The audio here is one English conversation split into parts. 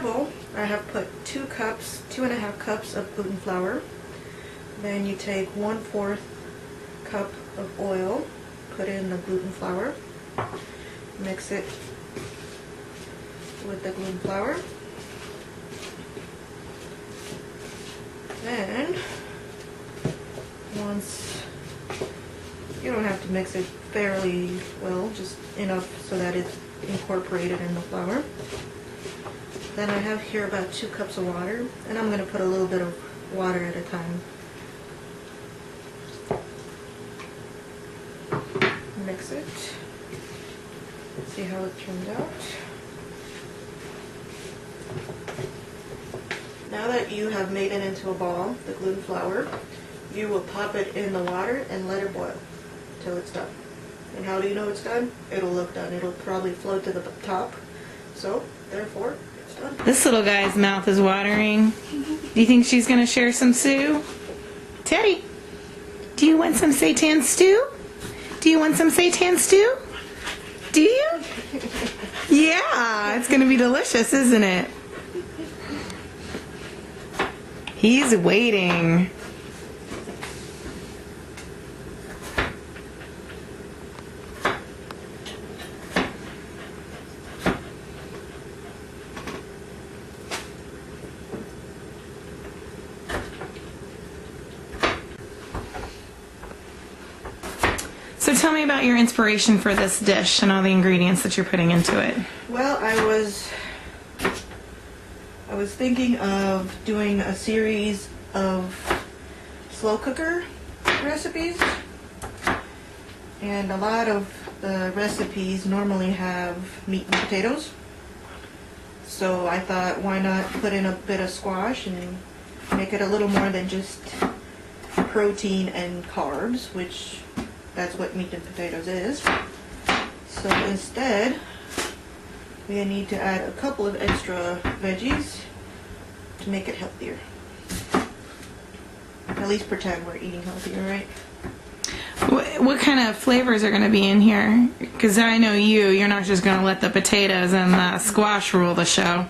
bowl, I have put 2.5 cups of gluten flour. Then you take 1/4 cup of oil, put in the gluten flour, mix it with the gluten flour. Then, once, you don't have to mix it fairly well, just enough so that it's incorporated in the flour. Then I have here about 2 cups of water, and I'm going to put a little bit of water at a time. Mix it. See how it turned out. Now that you have made it into a ball, the gluten flour, you will pop it in the water and let it boil till it's done. And how do you know it's done? It'll look done. It'll probably float to the top. So, therefore, it's done. This little guy's mouth is watering. Do you think she's going to share some stew? Teddy, do you want some seitan stew? Do you want some seitan stew? Do you? Yeah, it's going to be delicious, isn't it? He's waiting. So tell me about your inspiration for this dish and all the ingredients that you're putting into it. Well, I was thinking of doing a series of slow cooker recipes, and a lot of the recipes normally have meat and potatoes. So I thought, why not put in a bit of squash and make it a little more than just protein and carbs, which that's what meat and potatoes is. So instead, we need to add a couple of extra veggies to make it healthier. At least pretend we're eating healthier, right? What kind of flavors are going to be in here? Because I know you're not just going to let the potatoes and the squash rule the show.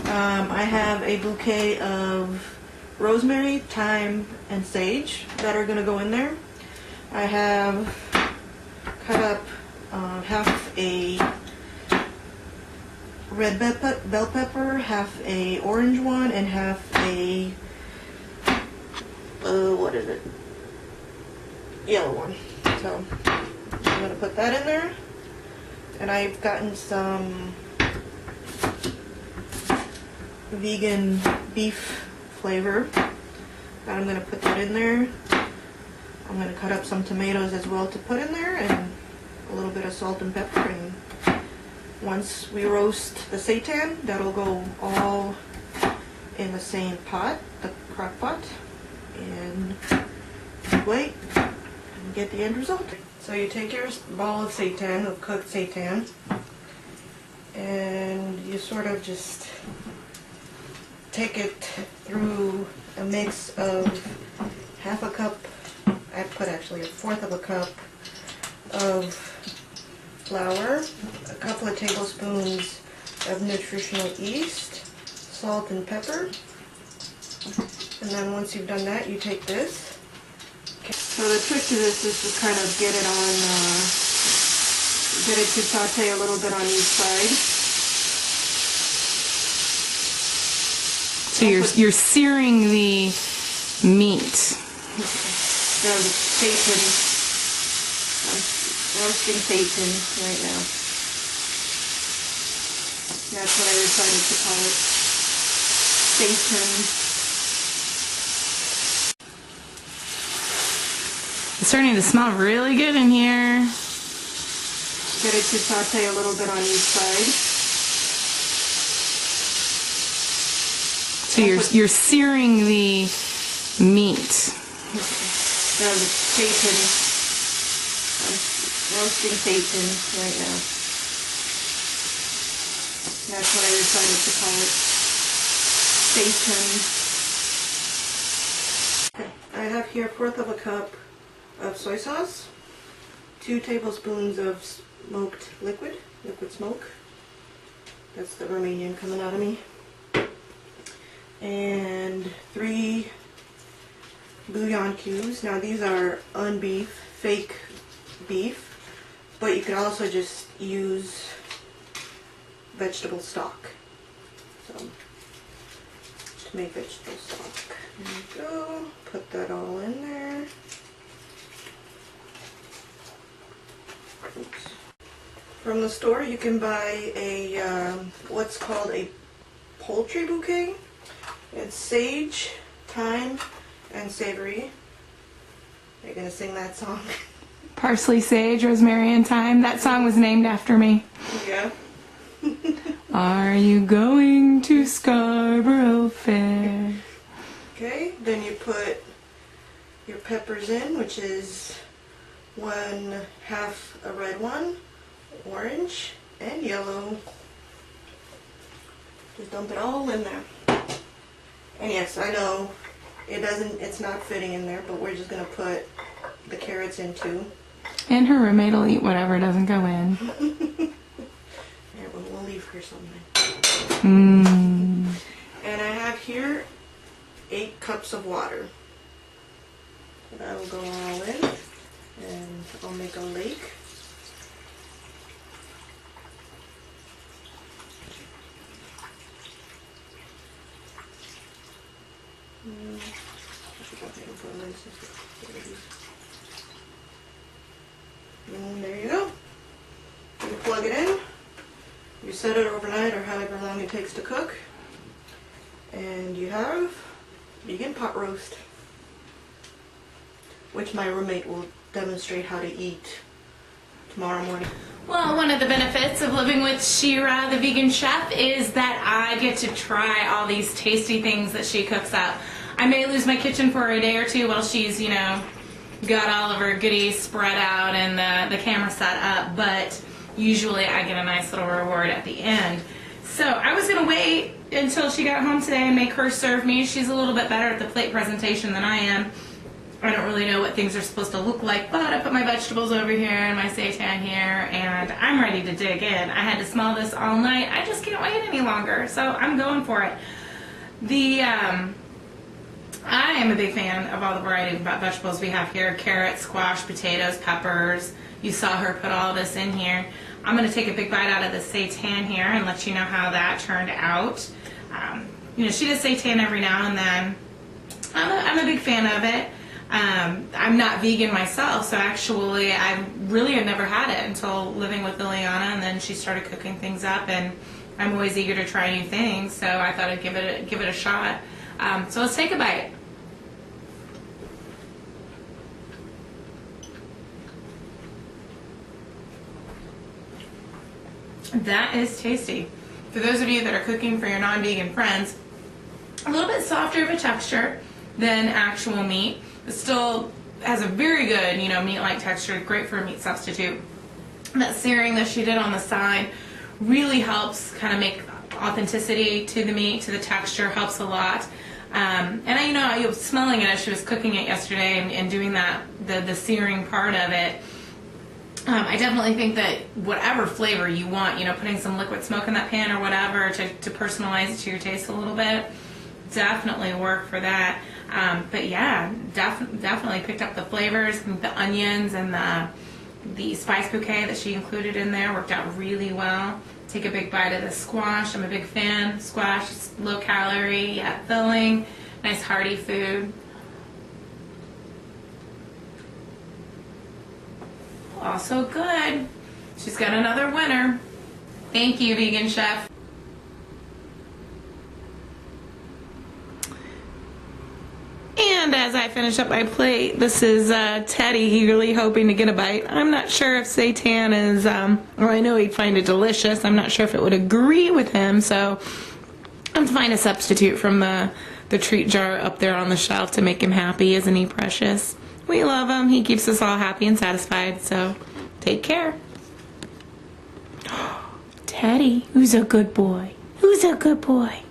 I have a bouquet of rosemary, thyme, and sage that are going to go in there. I have cut up half a red bell pepper, half a orange one, and half a what is it? Yellow one. So I'm gonna put that in there, and I've gotten some vegan beef flavor, and I'm gonna put that in there. I'm gonna cut up some tomatoes as well to put in there, and a little bit of salt and pepper. And once we roast the seitan, that'll go all in the same pot, the crock pot, and wait and get the end result. So you take your ball of seitan, of cooked seitan, and you sort of just take it through a mix of half a cup, I put actually 1/4 of a cup of flour, a couple of tablespoons of nutritional yeast, salt and pepper, and then once you've done that, you take this. So the trick to this is to kind of get it to saute a little bit on each side. So you're searing the meat. No, the seitan. I'm roasting seitan right now. That's what I decided to call it. Seitan. It's starting to smell really good in here. Get it to saute a little bit on each side. So you're searing the meat. No, the seitan. I'm roasting seitan right now. That's what I decided to call it. Seitan. Okay. I have here 1/4 of a cup of soy sauce, 2 tablespoons of smoked liquid smoke, That's the Romanian coming out of me. And 3 bouillon cubes. Now these are unbeef, fake beef, but you can also just use vegetable stock. So, to make vegetable stock. There you go. Put that all in there. Oops. From the store you can buy a what's called a poultry bouquet. It's sage, thyme, and savory. Are you gonna sing that song? Parsley, sage, rosemary, and thyme. That song was named after me. Yeah. Are you going to Scarborough Fair? Okay, then you put your peppers in, which is 1/2 a red one, orange, and yellow. Just dump it all in there. And yes, I know it's not fitting in there, but we're just gonna put the carrots in too. And her roommate will eat whatever doesn't go in. Yeah, but we'll leave her something. Mmm. And I have here 8 cups of water. That will go all in, and I'll make a lake. And there you go. You plug it in. You set it overnight or however long it takes to cook. And you have vegan pot roast, which my roommate will demonstrate how to eat tomorrow morning. Well, one of the benefits of living with Shira, the vegan chef, is that I get to try all these tasty things that she cooks up. I may lose my kitchen for a day or two while she's, you know, got all of her goodies spread out and the camera set up, but usually I get a nice little reward at the end. So I was going to wait until she got home today and make her serve me. She's a little bit better at the plate presentation than I am. I don't really know what things are supposed to look like, but I put my vegetables over here and my seitan here, and I'm ready to dig in. I had to smell this all night. I just can't wait any longer, so I'm going for it. I am a big fan of all the variety of vegetables we have here. Carrots, squash, potatoes, peppers. You saw her put all this in here. I'm going to take a big bite out of the seitan here and let you know how that turned out. You know, she does seitan every now and then. I'm a big fan of it. I'm not vegan myself, so actually I really have never had it until living with Liliana, and then she started cooking things up, and I'm always eager to try new things, so I thought I'd give it a shot. So let's take a bite. That is tasty. For those of you that are cooking for your non-vegan friends, a little bit softer of a texture than actual meat. It still has a very good, you know, meat-like texture, great for a meat substitute. That searing that she did on the side really helps kind of make authenticity to the meat, to the texture, helps a lot. And I, you know, I was smelling it as she was cooking it yesterday and doing that, the searing part of it. I definitely think that whatever flavor you want, you know, putting some liquid smoke in that pan or whatever to personalize it to your taste a little bit, definitely work for that. But yeah, definitely picked up the flavors. The onions and the spice bouquet that she included in there worked out really well. Take a big bite of the squash. I'm a big fan. Squash, low calorie, yet filling, nice hearty food. Also good. She's got another winner. Thank you, Vegan Chef. And as I finish up my plate, this is Teddy eagerly hoping to get a bite. I'm not sure if seitan is, or I know he'd find it delicious. I'm not sure if it would agree with him, so I'm find a substitute from the treat jar up there on the shelf to make him happy. Isn't he precious? We love him. He keeps us all happy and satisfied, so take care. Teddy, who's a good boy? Who's a good boy?